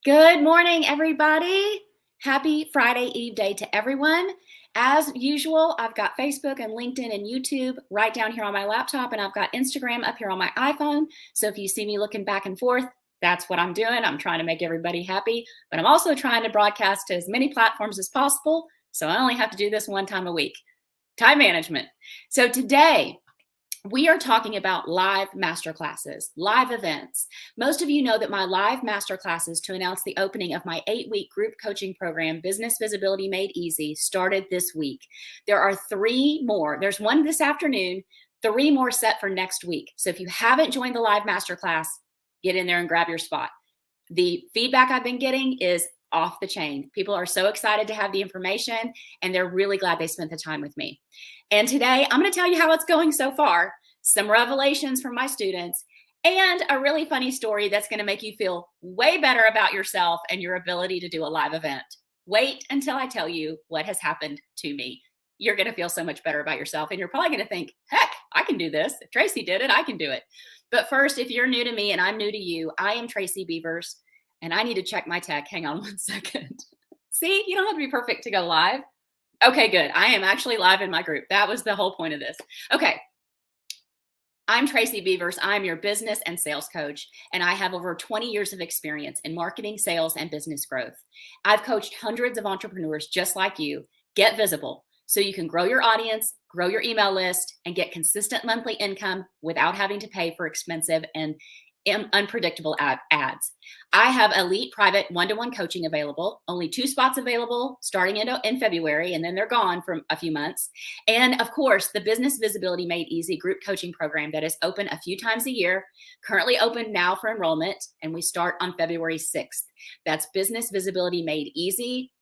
Good morning, everybody. Happy Friday Eve day to everyone. As usual, I've got Facebook and LinkedIn and YouTube right down here on my laptop, and I've got Instagram up here on my iPhone. So if you see me looking back and forth, that's what I'm doing. I'm trying to make everybody happy, but I'm also trying to broadcast to as many platforms as possible. So I only have to do this one time a week. Time management. So today, we are talking about live masterclasses, live events. Most of you know that my live masterclasses to announce the opening of my 8-week group coaching program, Business Visibility Made Easy, started this week. There are 3 more. There's one this afternoon, 3 more set for next week. So if you haven't joined the live masterclass, get in there and grab your spot. The feedback I've been getting is off the chain. People are so excited to have the information, and they're really glad they spent the time with me. And today, I'm going to tell you how it's going so far, some revelations from my students, and a really funny story that's going to make you feel way better about yourself and your ability to do a live event. Wait until I tell you what has happened to me. You're going to feel so much better about yourself, and you're probably going to think, heck, I can do this. If Tracy did it, I can do it. But first, if you're new to me and I'm new to you, I am Tracy Beavers. And I need to check my tech. Hang on one second. See, you don't have to be perfect to go live. Okay, good. I am actually live in my group. That was the whole point of this. Okay. I'm Tracy Beavers. I'm your business and sales coach, and I have over 20 years of experience in marketing, sales, and business growth. I've coached hundreds of entrepreneurs just like you get visible so you can grow your audience, grow your email list, and get consistent monthly income without having to pay for expensive and unpredictable ads. I have elite private one-to-one coaching available, only 2 spots available starting in February, and then they're gone for a few months. And of course, the Business Visibility Made Easy group coaching program that is open a few times a year, currently open now for enrollment, and we start on February 6th. That's Business Visibility Made Easy.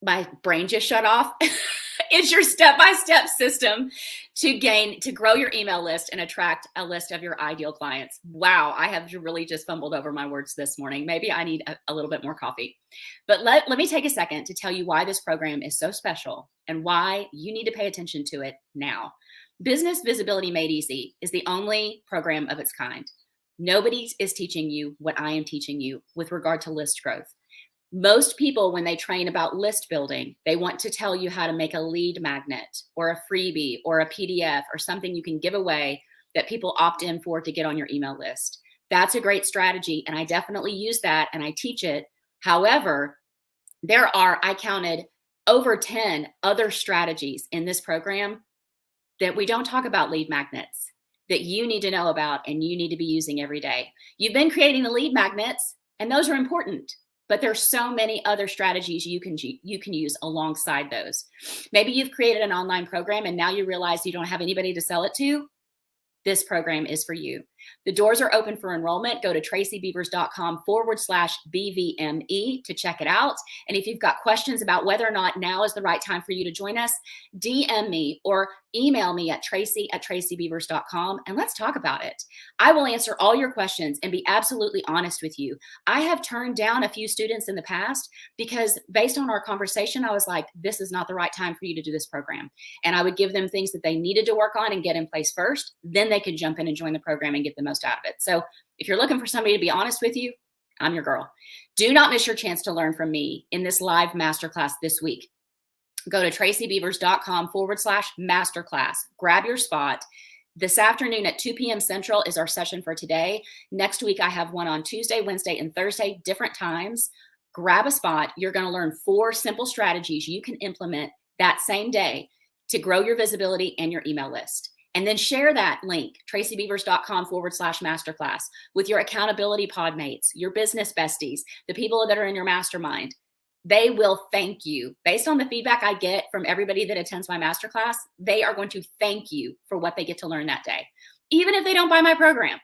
My brain just shut off. It's your step-by-step system to grow your email list and attract a list of your ideal clients. Wow, I have really just fumbled over my words this morning. Maybe I need a little bit more coffee. But let me take a second to tell you why this program is so special and why you need to pay attention to it now. Business Visibility Made Easy is the only program of its kind. Nobody is teaching you what I am teaching you with regard to list growth. Most people, when they train about list building, they want to tell you how to make a lead magnet or a freebie or a PDF or something you can give away that people opt in for to get on your email list. That's a great strategy, and I definitely use that and I teach it. However, there are, I counted, over 10 other strategies in this program that we don't talk about lead magnets that you need to know about and you need to be using every day. You've been creating the lead magnets, and those are important. But there's so many other strategies you can use alongside those. Maybe you've created an online program and now you realize you don't have anybody to sell it to. This program is for you. The doors are open for enrollment. Go to tracybeavers.com/BVME to check it out. And if you've got questions about whether or not now is the right time for you to join us, DM me or email me at tracy@tracybeavers.com and let's talk about it. I will answer all your questions and be absolutely honest with you. I have turned down a few students in the past because based on our conversation, I was like, this is not the right time for you to do this program. And I would give them things that they needed to work on and get in place first. Then they could jump in and join the program and get the most out of it. So if you're looking for somebody to be honest with you, I'm your girl. Do not miss your chance to learn from me in this live masterclass this week. Go to tracybeavers.com/masterclass. Grab your spot. This afternoon at 2 p.m. Central is our session for today. Next week, I have one on Tuesday, Wednesday, and Thursday, different times. Grab a spot. You're going to learn 4 simple strategies you can implement that same day to grow your visibility and your email list. And then share that link, tracybeavers.com/masterclass, with your accountability pod mates, your business besties, the people that are in your mastermind. They will thank you. Based on the feedback I get from everybody that attends my masterclass, they are going to thank you for what they get to learn that day. Even if they don't buy my program,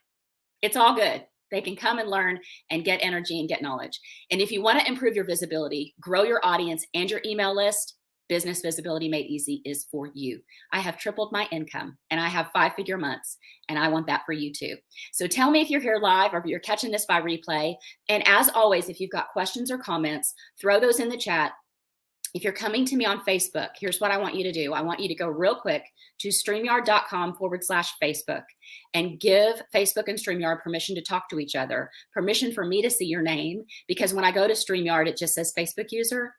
it's all good. They can come and learn and get energy and get knowledge. And if you want to improve your visibility, grow your audience and your email list, Business Visibility Made Easy is for you. I have tripled my income and I have 5-figure months, and I want that for you too. So tell me if you're here live or if you're catching this by replay. And as always, if you've got questions or comments, throw those in the chat. If you're coming to me on Facebook, here's what I want you to do. I want you to go real quick to StreamYard.com/Facebook and give Facebook and StreamYard permission to talk to each other, permission for me to see your name, because when I go to StreamYard, it just says Facebook user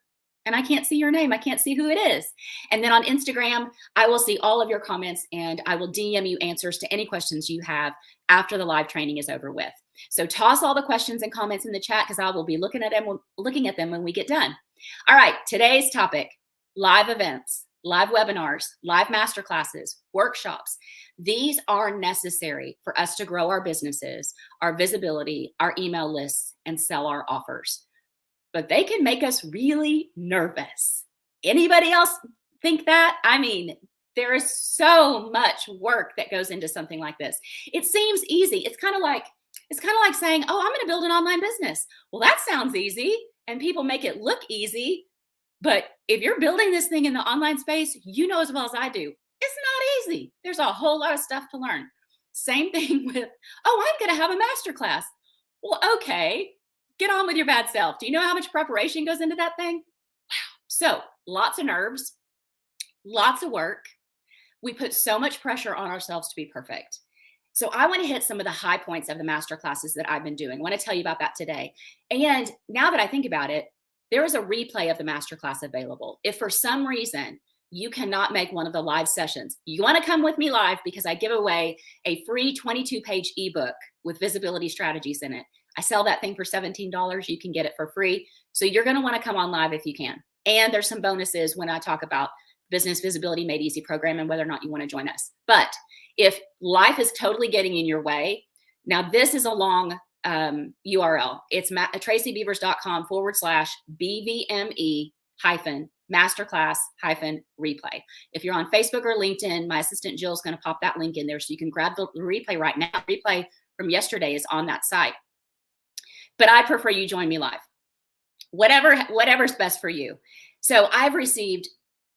and I can't see your name. I can't see who it is. And then on Instagram, I will see all of your comments and I will DM you answers to any questions you have after the live training is over with. So toss all the questions and comments in the chat because I will be looking at them when we get done. All right, today's topic, live events, live webinars, live masterclasses, workshops. These are necessary for us to grow our businesses, our visibility, our email lists, and sell our offers. But they can make us really nervous. Anybody else think that? I mean, there is so much work that goes into something like this. It seems easy. It's kind of like saying, oh, I'm going to build an online business. Well, that sounds easy. And people make it look easy. But if you're building this thing in the online space, you know as well as I do, it's not easy. There's a whole lot of stuff to learn. Same thing with, oh, I'm going to have a masterclass. Well, okay, get on with your bad self. Do you know how much preparation goes into that thing? Wow. So lots of nerves, lots of work. We put so much pressure on ourselves to be perfect. So I want to hit some of the high points of the masterclasses that I've been doing. I want to tell you about that today. And now that I think about it, there is a replay of the masterclass available. If for some reason you cannot make one of the live sessions, you want to come with me live because I give away a free 22-page ebook with visibility strategies in it. I sell that thing for $17. You can get it for free. So you're going to want to come on live if you can. And there's some bonuses when I talk about Business Visibility Made Easy program and whether or not you want to join us. But if life is totally getting in your way, now this is a long URL. It's tracybeavers.com/BVME-masterclass-replay. If you're on Facebook or LinkedIn, my assistant Jill's going to pop that link in there so you can grab the replay right now. The replay from yesterday is on that site. But I prefer you join me live. Whatever's best for you. So I've received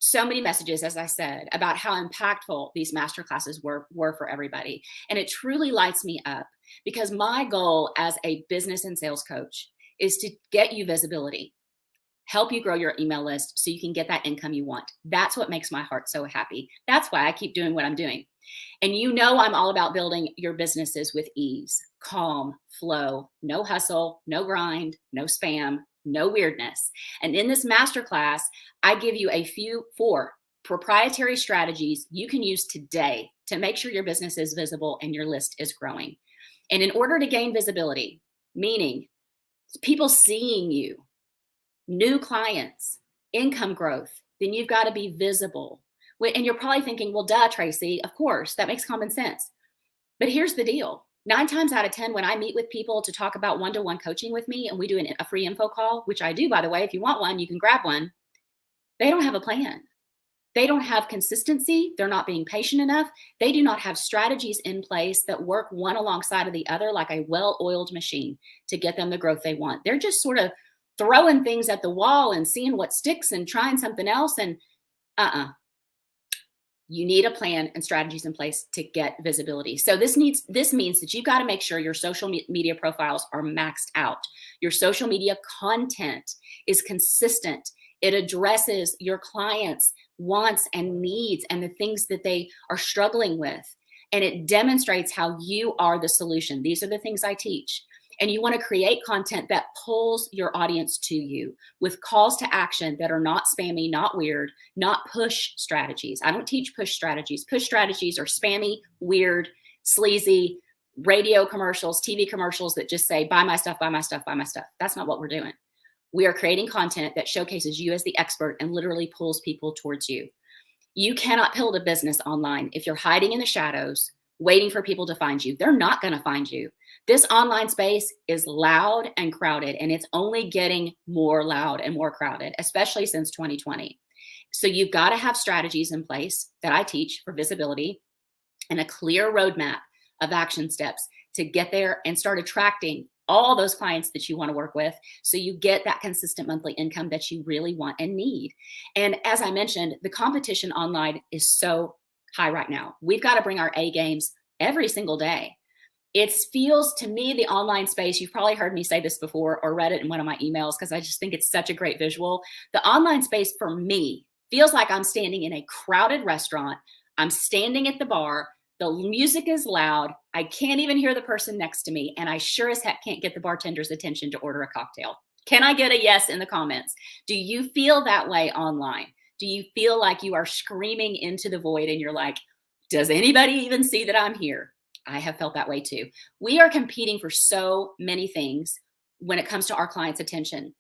so many messages, as I said, about how impactful these masterclasses were for everybody. And it truly lights me up because my goal as a business and sales coach is to get you visibility, help you grow your email list so you can get that income you want. That's what makes my heart so happy. That's why I keep doing what I'm doing. And you know I'm all about building your businesses with ease, calm, flow, no hustle, no grind, no spam, no weirdness. And in this masterclass, I give you four proprietary strategies you can use today to make sure your business is visible and your list is growing. And in order to gain visibility, meaning people seeing you, new clients, income growth, then you've got to be visible. And you're probably thinking, well, duh, Tracy, of course, that makes common sense. But here's the deal. 9 times out of 10, when I meet with people to talk about one-to-one coaching with me and we do a free info call, which I do, by the way, if you want one, you can grab one. They don't have a plan. They don't have consistency. They're not being patient enough. They do not have strategies in place that work one alongside of the other like a well-oiled machine to get them the growth they want. They're just sort of throwing things at the wall and seeing what sticks and trying something else. And you need a plan and strategies in place to get visibility. So this means that you've got to make sure your social media profiles are maxed out. Your social media content is consistent. It addresses your clients' wants and needs and the things that they are struggling with. And it demonstrates how you are the solution. These are the things I teach. And you want to create content that pulls your audience to you with calls to action that are not spammy, not weird, not push strategies. I don't teach push strategies. Push strategies are spammy, weird, sleazy, radio commercials, TV commercials that just say, buy my stuff, buy my stuff, buy my stuff. That's not what we're doing. We are creating content that showcases you as the expert and literally pulls people towards you. You cannot build a business online if you're hiding in the shadows, waiting for people to find you. They're not going to find you. This online space is loud and crowded, and it's only getting more loud and more crowded, especially since 2020. So you've got to have strategies in place that I teach for visibility and a clear roadmap of action steps to get there and start attracting all those clients that you want to work with so you get that consistent monthly income that you really want and need. And as I mentioned, the competition online is so high right now. We've got to bring our A games every single day. It feels to me, the online space, you've probably heard me say this before or read it in one of my emails because I just think it's such a great visual. The online space for me feels like I'm standing in a crowded restaurant. I'm standing at the bar. The music is loud. I can't even hear the person next to me. And I sure as heck can't get the bartender's attention to order a cocktail. Can I get a yes in the comments? Do you feel that way online? Do you feel like you are screaming into the void and you're like, does anybody even see that I'm here? I have felt that way too. We are competing for so many things when it comes to our clients' attention.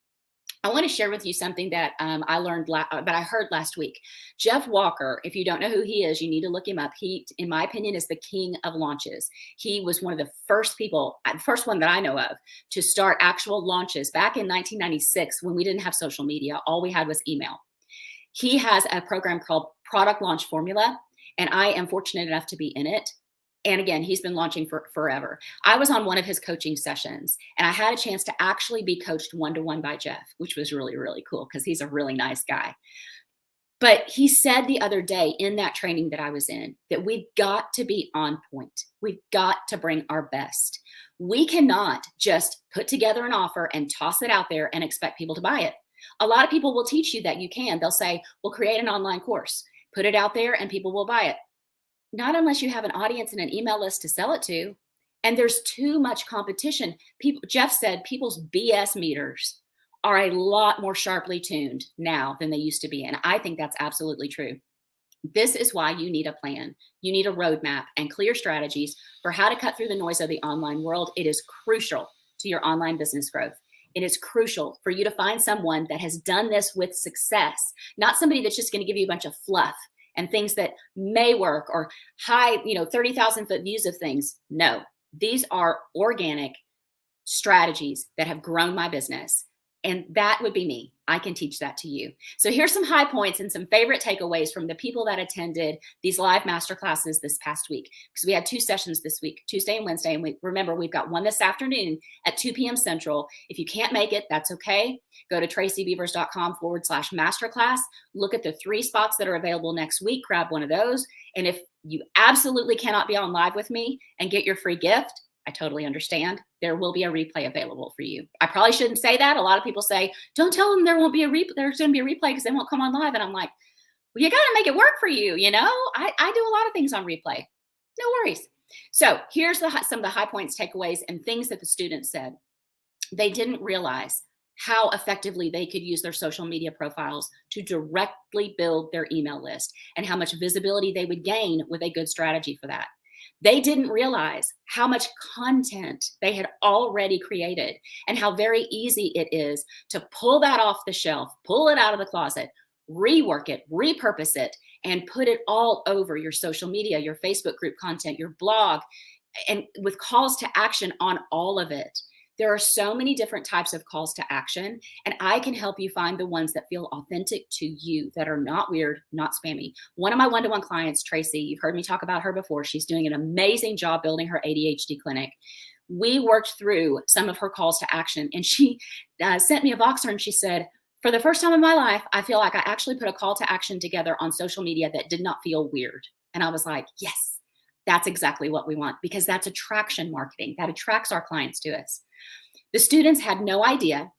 I want to share with you something that I learned, that I heard last week. Jeff Walker, if you don't know who he is, you need to look him up. He, in my opinion, is the king of launches. He was one of the first people, the first one that I know of, to start actual launches back in 1996 when we didn't have social media. All we had was email. He has a program called Product Launch Formula, and I am fortunate enough to be in it. And again, he's been launching for forever. I was on one of his coaching sessions and I had a chance to actually be coached one-to-one by Jeff, which was really, really cool because he's a really nice guy. But he said the other day in that training that I was in that we've got to be on point. We've got to bring our best. We cannot just put together an offer and toss it out there and expect people to buy it. A lot of people will teach you that you can. They'll say, well, create an online course, put it out there and people will buy it. Not unless you have an audience and an email list to sell it to. And there's too much competition. Jeff said people's BS meters are a lot more sharply tuned now than they used to be. And I think that's absolutely true. This is why you need a plan. You need a roadmap and clear strategies for how to cut through the noise of the online world. It is crucial to your online business growth. It is crucial for you to find someone that has done this with success, not somebody that's just going to give you a bunch of fluff and things that may work or high, 30,000 foot views of things. No, these are organic strategies that have grown my business. And that would be me. I can teach that to you. So here's some high points and some favorite takeaways from the people that attended these live masterclasses this past week. Because we had 2 sessions this week, Tuesday and Wednesday. And remember, we've got one this afternoon at 2 p.m. Central. If you can't make it, that's okay. Go to tracybeavers.com/masterclass. Look at the 3 spots that are available next week. Grab one of those. And if you absolutely cannot be on live with me and get your free gift, I totally understand. There will be a replay available for you. I probably shouldn't say that. A lot of people say, don't tell them there won't be a replay. There's going to be a replay because they won't come on live. And I'm like, well, you got to make it work for you. I do a lot of things on replay. No worries. So here's some of the high points, takeaways, and things that the students said. They didn't realize how effectively they could use their social media profiles to directly build their email list and how much visibility they would gain with a good strategy for that. They didn't realize how much content they had already created and how very easy it is to pull that off the shelf, pull it out of the closet, rework it, repurpose it, and put it all over your social media, your Facebook group content, your blog, and with calls to action on all of it. There are so many different types of calls to action, and I can help you find the ones that feel authentic to you, that are not weird, not spammy. One of my one-to-one clients, Tracy, you've heard me talk about her before. She's doing an amazing job building her ADHD clinic. We worked through some of her calls to action, and she sent me a Voxer, and she said, for the first time in my life, I feel like I actually put a call to action together on social media that did not feel weird. And I was like, yes, that's exactly what we want, because that's attraction marketing. That attracts our clients to us. The students had no idea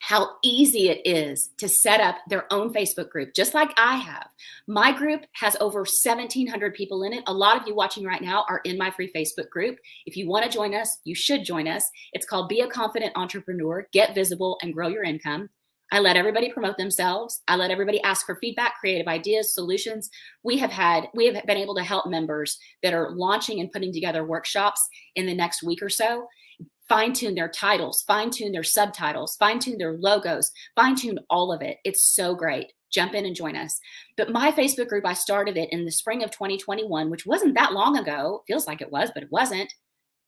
how easy it is to set up their own Facebook group, just like I have. My group has over 1,700 people in it. A lot of you watching right now are in my free Facebook group. If you want to join us, you should join us. It's called Be a Confident Entrepreneur, Get Visible, and Grow Your Income. I let everybody promote themselves. I let everybody ask for feedback, creative ideas, solutions. We have been able to help members that are launching and putting together workshops in the next week or so fine-tune their titles, fine-tune their subtitles, fine-tune their logos, fine-tune all of it. It's so great. Jump in and join us. But my Facebook group, I started it in the spring of 2021, which wasn't that long ago. Feels like it was, but it wasn't,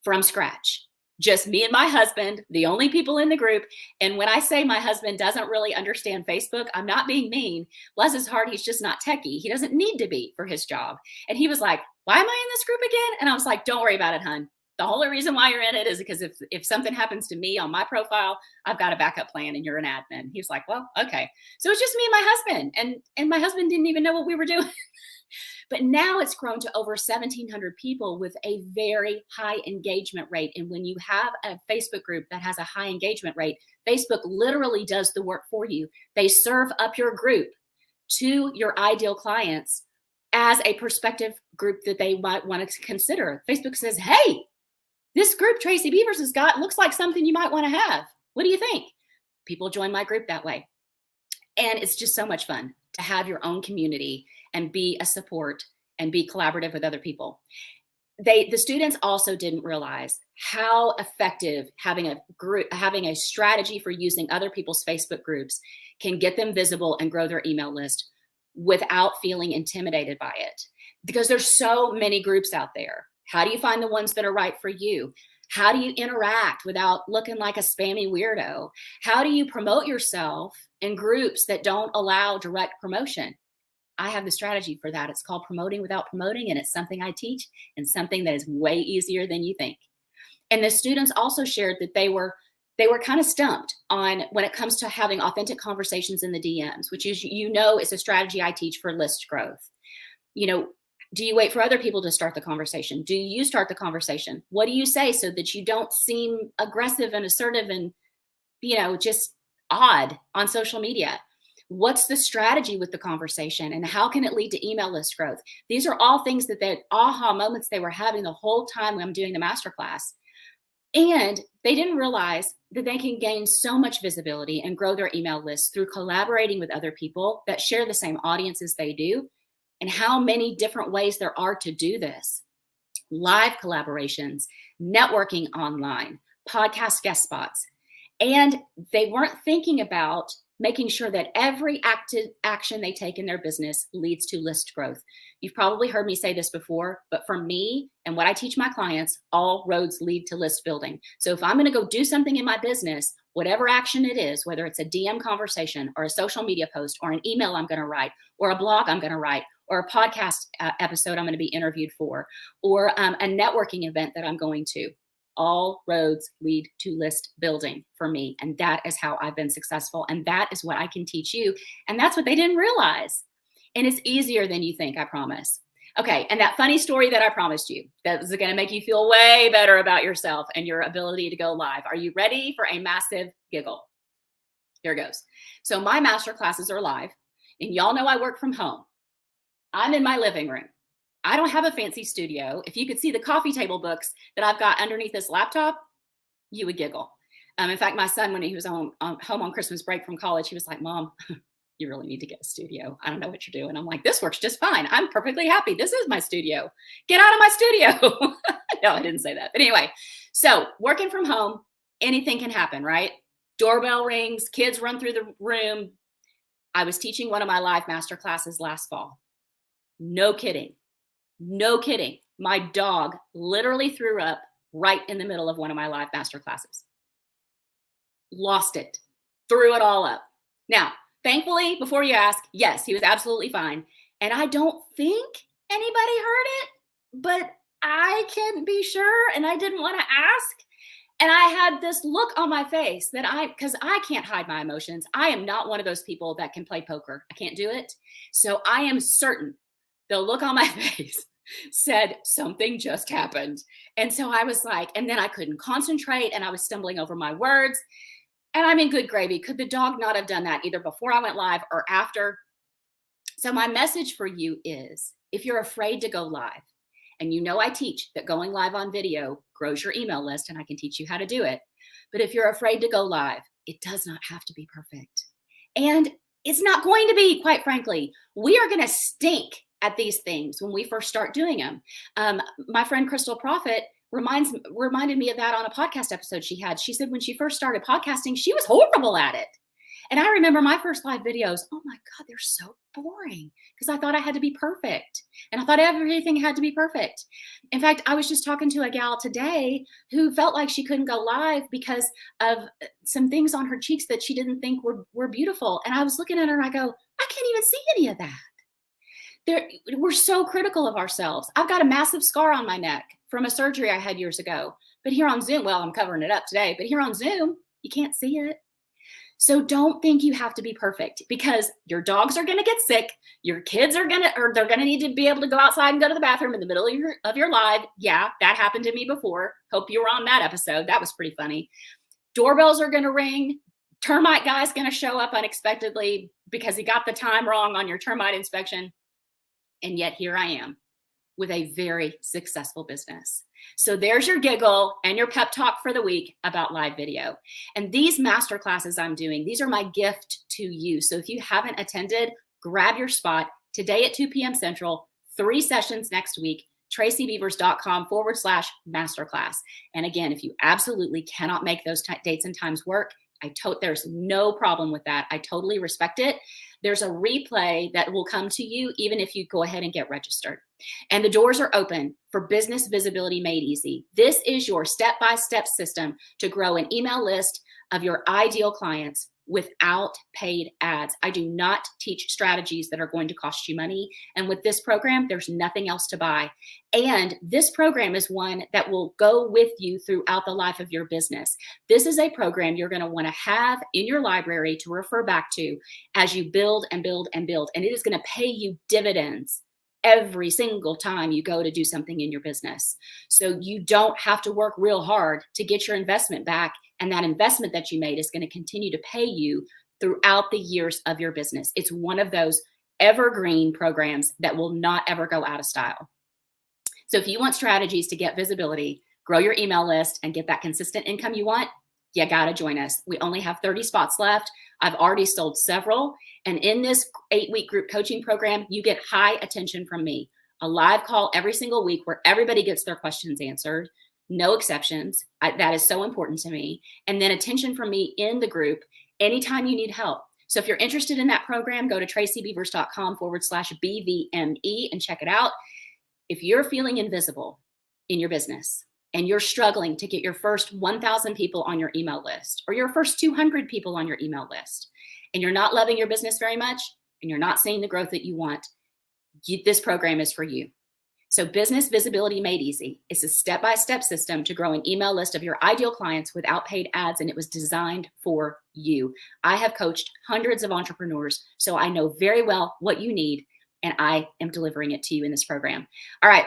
from scratch. Just me and my husband, the only people in the group. And when I say my husband doesn't really understand Facebook, I'm not being mean. Bless his heart, he's just not techie. He doesn't need to be for his job. And he was like, why am I in this group again? And I was like, don't worry about it, hun. The whole reason why you're in it is because if something happens to me on my profile, I've got a backup plan and you're an admin. He was like, well, okay. So it's just me and my husband. And my husband didn't even know what we were doing. But now it's grown to over 1,700 people with a very high engagement rate. And when you have a Facebook group that has a high engagement rate, Facebook literally does the work for you. They serve up your group to your ideal clients as a prospective group that they might want to consider. Facebook says, hey, this group Tracy Beavers has got looks like something you might want to have. What do you think? People join my group that way. And it's just so much fun to have your own community and be a support and be collaborative with other people. The students also didn't realize how effective having a strategy for using other people's Facebook groups can get them visible and grow their email list without feeling intimidated by it. Because there's so many groups out there. How do you find the ones that are right for you? How do you interact without looking like a spammy weirdo? How do you promote yourself in groups that don't allow direct promotion? I have the strategy for that. It's called Promoting Without Promoting, and it's something I teach and something that is way easier than you think. And the students also shared that they were kind of stumped on when it comes to having authentic conversations in the DMs, which is, is a strategy I teach for list growth. Do you wait for other people to start the conversation? Do you start the conversation? What do you say so that you don't seem aggressive and assertive and, just odd on social media? What's the strategy with the conversation and how can it lead to email list growth? These are all things that aha moments they were having the whole time when I'm doing the masterclass. And they didn't realize that they can gain so much visibility and grow their email list through collaborating with other people that share the same audience as they do, and how many different ways there are to do this. Live collaborations, networking online, podcast guest spots. And they weren't thinking about making sure that every action they take in their business leads to list growth. You've probably heard me say this before, but for me and what I teach my clients, all roads lead to list building. So if I'm going to go do something in my business, whatever action it is, whether it's a DM conversation or a social media post or an email I'm going to write or a blog I'm going to write or a podcast episode I'm going to be interviewed for or a networking event that I'm going to, all roads lead to list building for me. And that is how I've been successful. And that is what I can teach you. And that's what they didn't realize. And it's easier than you think, I promise. Okay, and that funny story that I promised you, that is going to make you feel way better about yourself and your ability to go live. Are you ready for a massive giggle? Here goes. So my masterclasses are live, and y'all know I work from home. I'm in my living room. I don't have a fancy studio. If you could see the coffee table books that I've got underneath this laptop, you would giggle. In fact, my son, when he was home on Christmas break from college, he was like, Mom, you really need to get a studio. I don't know what you're doing. I'm like, this works just fine. I'm perfectly happy. This is my studio. Get out of my studio. No, I didn't say that. But anyway, so working from home, anything can happen, right? Doorbell rings, kids run through the room. I was teaching one of my live master classes last fall. No kidding. No kidding. My dog literally threw up right in the middle of one of my live master classes. Lost it. Threw it all up. Now, thankfully, before you ask, yes, he was absolutely fine. And I don't think anybody heard it, but I can't be sure. And I didn't want to ask. And I had this look on my face because I can't hide my emotions. I am not one of those people that can play poker. I can't do it. So I am certain the look on my face said something just happened. And so I was like, and then I couldn't concentrate and I was stumbling over my words. And I'm in good gravy. Could the dog not have done that either before I went live or after? So my message for you is, if you're afraid to go live, and I teach that going live on video grows your email list, and I can teach you how to do it. But if you're afraid to go live, it does not have to be perfect. And it's not going to be, quite frankly. We are going to stink at these things when we first start doing them. My friend Crystal Profit reminded me of that on a podcast episode she had. She said when she first started podcasting, she was horrible at it. And I remember my first live videos, oh my God, they're so boring because I thought I had to be perfect. And I thought everything had to be perfect. In fact, I was just talking to a gal today who felt like she couldn't go live because of some things on her cheeks that she didn't think were beautiful. And I was looking at her and I go, I can't even see any of that. We're so critical of ourselves. I've got a massive scar on my neck from a surgery I had years ago. But here on Zoom, well, I'm covering it up today, but here on Zoom, you can't see it. So don't think you have to be perfect, because your dogs are going to get sick. Your kids are going to, or they're going to need to be able to go outside and go to the bathroom in the middle of your live. Yeah, that happened to me before. Hope you were on that episode. That was pretty funny. Doorbells are going to ring. Termite guy's going to show up unexpectedly because he got the time wrong on your termite inspection. And yet here I am with a very successful business. So there's your giggle and your pep talk for the week about live video. And these masterclasses I'm doing, these are my gift to you. So if you haven't attended, grab your spot today at 2 p.m. Central, 3 sessions next week, tracybeavers.com/masterclass. And again, if you absolutely cannot make those dates and times work, there's no problem with that. I totally respect it. There's a replay that will come to you even if you go ahead and get registered. And the doors are open for Business Visibility Made Easy. This is your step-by-step system to grow an email list of your ideal clients without paid ads. I do not teach strategies that are going to cost you money. And with this program, there's nothing else to buy. And this program is one that will go with you throughout the life of your business. This is a program you're going to want to have in your library to refer back to as you build and build and build. And it is going to pay you dividends every single time you go to do something in your business. So you don't have to work real hard to get your investment back. And that investment that you made is going to continue to pay you throughout the years of your business. It's one of those evergreen programs that will not ever go out of style. So if you want strategies to get visibility, grow your email list, and get that consistent income you want, you got to join us. We only have 30 spots left. I've already sold several. And in this 8-week group coaching program, you get high attention from me. A live call every single week where everybody gets their questions answered. No exceptions. That is so important to me. And then attention from me in the group anytime you need help. So if you're interested in that program, go to tracybeavers.com/BVME and check it out. If you're feeling invisible in your business and you're struggling to get your first 1,000 people on your email list or your first 200 people on your email list, and you're not loving your business very much and you're not seeing the growth that you want, this program is for you. So Business Visibility Made Easy is a step-by-step system to grow an email list of your ideal clients without paid ads, and it was designed for you. I have coached hundreds of entrepreneurs, so I know very well what you need, and I am delivering it to you in this program. All right,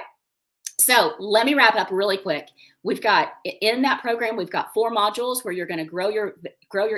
so let me wrap up really quick. We've got, in that program, we've got 4 modules where you're going to grow your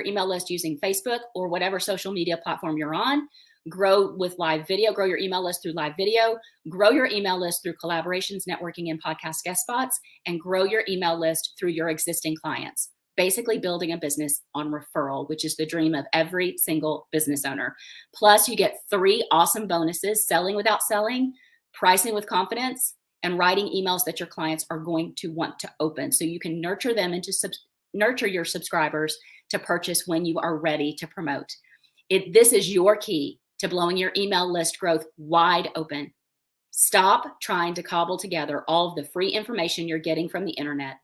email list using Facebook or whatever social media platform you're on. Grow with live video, grow your email list through live video, grow your email list through collaborations, networking, and podcast guest spots, and grow your email list through your existing clients. Basically building a business on referral, which is the dream of every single business owner. Plus, you get 3 awesome bonuses: selling without selling, pricing with confidence, and writing emails that your clients are going to want to open. So you can nurture them into nurture your subscribers to purchase when you are ready to promote. This is your key to blowing your email list growth wide open. Stop trying to cobble together all of the free information you're getting from the internet.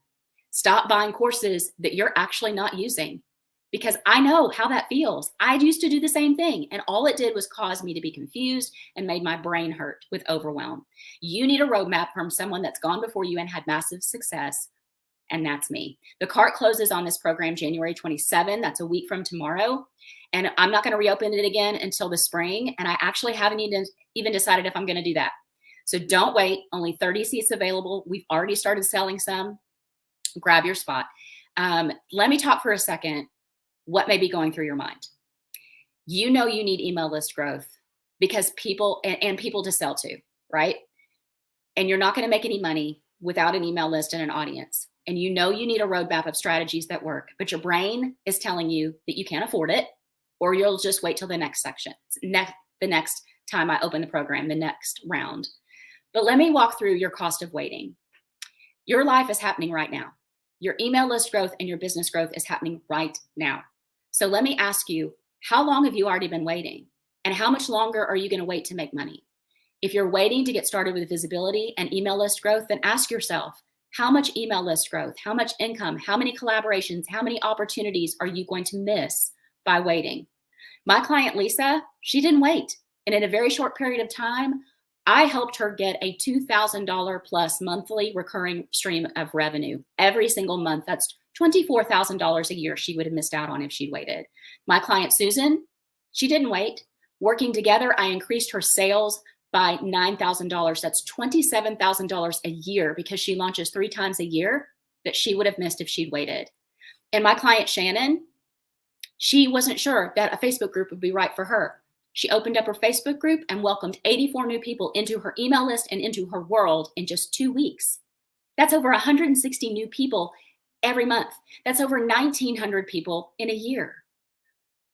Stop buying courses that you're actually not using, because I know how that feels. I used to do the same thing, and all it did was cause me to be confused and made my brain hurt with overwhelm. You need a roadmap from someone that's gone before you and had massive success, and that's me. The cart closes on this program January 27. That's a week from tomorrow. And I'm not going to reopen it again until the spring. And I actually haven't even decided if I'm going to do that. So don't wait. Only 30 seats available. We've already started selling some. Grab your spot. Let me talk for a second what may be going through your mind. You know you need email list growth because people and people to sell to, right? And you're not going to make any money without an email list and an audience. And you know you need a roadmap of strategies that work, but your brain is telling you that you can't afford it, or you'll just wait till the next section, the next time I open the program, the next round. But let me walk through your cost of waiting. Your life is happening right now. Your email list growth and your business growth is happening right now. So let me ask you, how long have you already been waiting? And how much longer are you going to wait to make money? If you're waiting to get started with visibility and email list growth, then ask yourself, how much email list growth, how much income, how many collaborations, how many opportunities are you going to miss by waiting? My client, Lisa, she didn't wait. And in a very short period of time, I helped her get a $2,000 plus monthly recurring stream of revenue every single month. That's $24,000 a year she would have missed out on if she'd waited. My client, Susan, she didn't wait. Working together, I increased her sales by $9,000. That's $27,000 a year because she launches 3 times a year that she would have missed if she'd waited. And my client, Shannon, she wasn't sure that a Facebook group would be right for her. She opened up her Facebook group and welcomed 84 new people into her email list and into her world in just 2 weeks. That's over 160 new people every month. That's over 1,900 people in a year.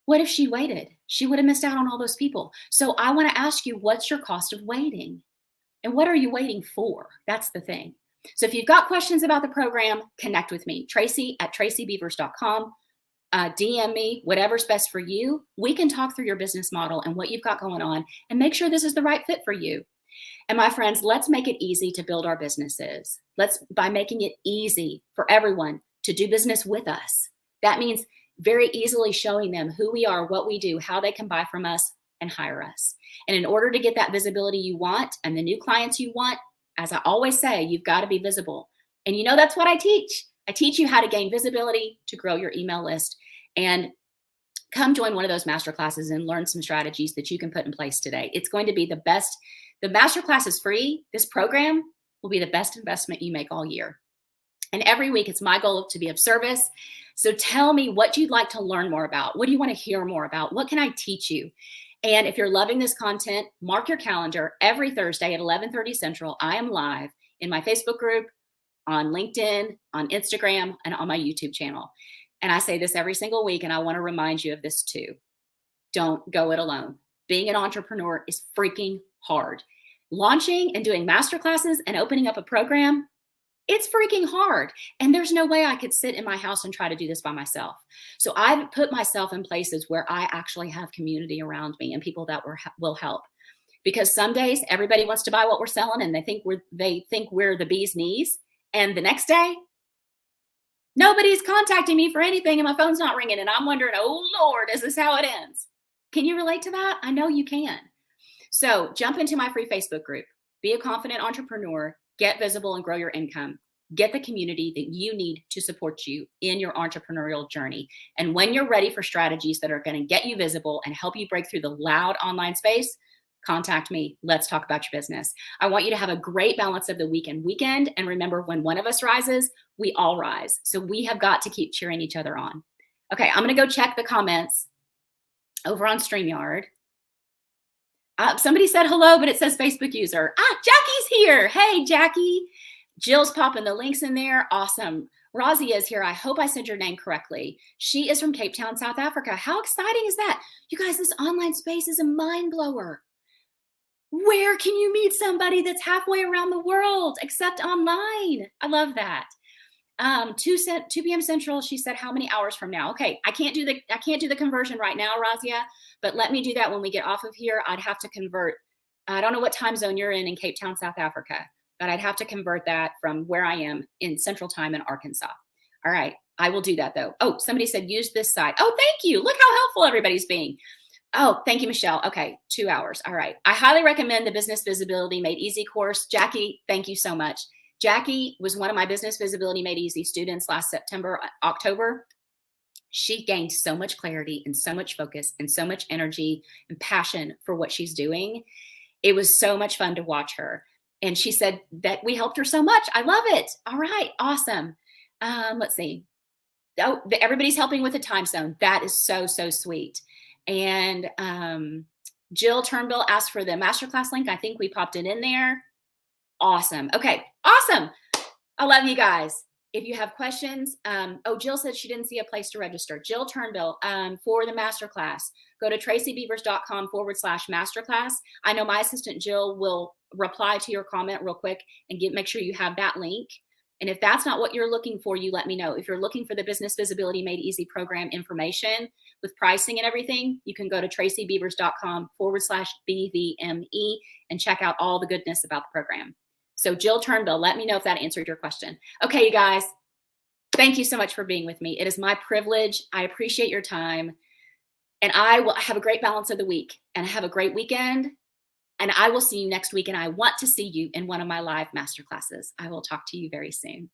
What if she waited? She would have missed out on all those people. So I want to ask you, what's your cost of waiting? And what are you waiting for? That's the thing. So if you've got questions about the program, connect with me, Tracy@tracybeavers.com. DM me, whatever's best for you. We can talk through your business model and what you've got going on and make sure this is the right fit for you. And my friends, let's make it easy to build our businesses. By making it easy for everyone to do business with us. That means very easily showing them who we are, what we do, how they can buy from us and hire us. And in order to get that visibility you want and the new clients you want, as I always say, you've got to be visible. And you know, that's what I teach. I teach you how to gain visibility to grow your email list. And come join one of those masterclasses and learn some strategies that you can put in place today. It's going to be the best. The masterclass is free. This program will be the best investment you make all year. And every week, it's my goal to be of service. So tell me what you'd like to learn more about. What do you want to hear more about? What can I teach you? And if you're loving this content, mark your calendar. Every Thursday at 11:30 Central, I am live in my Facebook group, on LinkedIn, on Instagram, and on my YouTube channel. And I say this every single week, and I want to remind you of this too. Don't go it alone. Being an entrepreneur is freaking hard. Launching and doing masterclasses and opening up a program, it's freaking hard. And there's no way I could sit in my house and try to do this by myself. So I've put myself in places where I actually have community around me and people that will help. Because some days everybody wants to buy what we're selling and they think we're the bee's knees. And the next day, nobody's contacting me for anything and my phone's not ringing. And I'm wondering, oh Lord, is this how it ends? Can you relate to that? I know you can. So jump into my free Facebook group. Be a confident entrepreneur. Get visible and grow your income. Get the community that you need to support you in your entrepreneurial journey. And when you're ready for strategies that are going to get you visible and help you break through the loud online space, contact me. Let's talk about your business. I want you to have a great balance of the week and weekend. And remember, when one of us rises, we all rise. So we have got to keep cheering each other on. Okay, I'm going to go check the comments over on StreamYard. Somebody said hello, but it says Facebook user. Jackie's here. Hey, Jackie. Jill's popping the links in there. Awesome. Rozzy is here. I hope I said your name correctly. She is from Cape Town, South Africa. How exciting is that? You guys, this online space is a mind blower. Where can you meet somebody that's halfway around the world except online? I love that. 2 p.m. Central, she said, how many hours from now? Okay, I can't do the conversion right now, Razia, but let me do that when we get off of here. I'd have to convert. I don't know what time zone you're in Cape Town, South Africa, but I'd have to convert that from where I am in Central Time in Arkansas. All right, I will do that though. Oh, somebody said use this site. Oh, thank you. Look how helpful everybody's being. Oh, thank you, Michelle. Okay, 2 hours. All right. I highly recommend the Business Visibility Made Easy course. Jackie, thank you so much. Jackie was one of my Business Visibility Made Easy students last October. She gained so much clarity and so much focus and so much energy and passion for what she's doing. It was so much fun to watch her. And she said that we helped her so much. I love it. All right. Awesome. Let's see. Oh, everybody's helping with the time zone. That is so, so sweet. And Jill Turnbull asked for the masterclass link. I think we popped it in there. Awesome. Okay. Awesome. I love you guys. If you have questions, Jill said she didn't see a place to register. Jill Turnbull, for the masterclass, go to tracybeavers.com/masterclass. I know my assistant Jill will reply to your comment real quick and make sure you have that link. And if that's not what you're looking for, you let me know. If you're looking for the Business Visibility Made Easy program information with pricing and everything, you can go to tracybeavers.com/BVME and check out all the goodness about the program. So Jill Turnbull, let me know if that answered your question. Okay, you guys, thank you so much for being with me. It is my privilege. I appreciate your time. And I will have a great balance of the week and have a great weekend. And I will see you next week. And I want to see you in one of my live masterclasses. I will talk to you very soon.